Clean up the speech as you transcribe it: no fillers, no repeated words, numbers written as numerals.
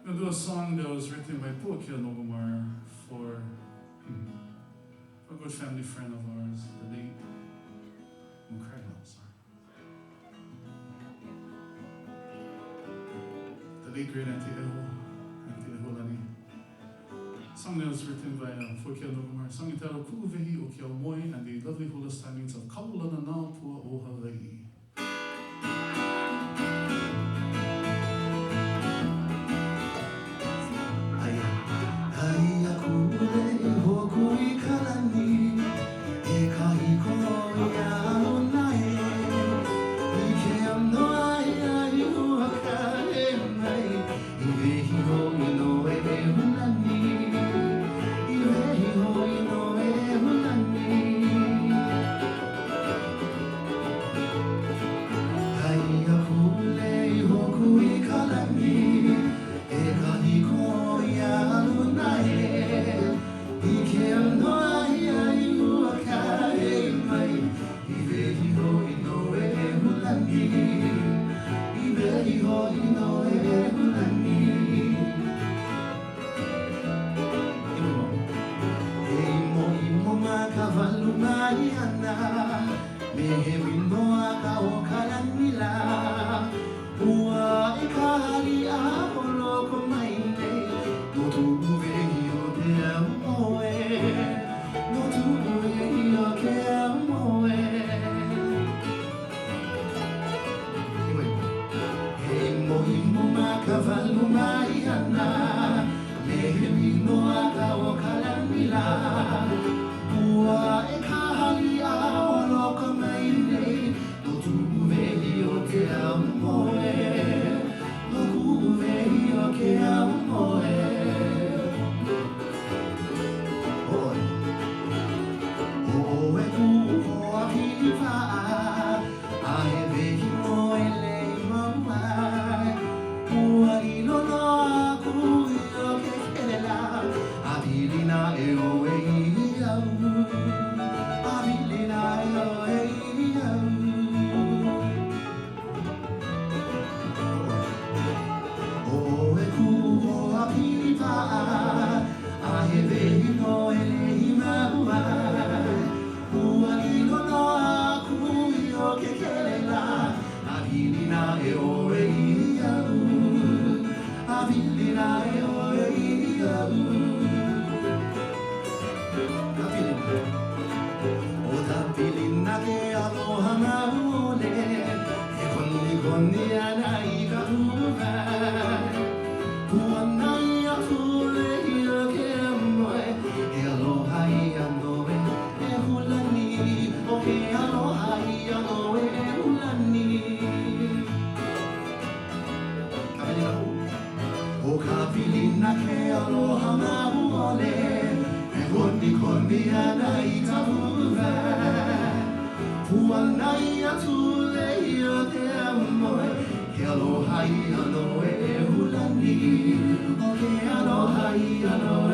I'm gonna do a song that was written by Puakea Nogomar for a good family friend of ours, the late. I'm crying now, sorry. The late great Auntie Eho Lani. Song that was written by Puakea Nogomar, song entitled Kuluvehi o Kia Moi, and the lovely hula stylings of Kaulana na Pua o Hawaii. Aloha, aloha, aloha, aloha,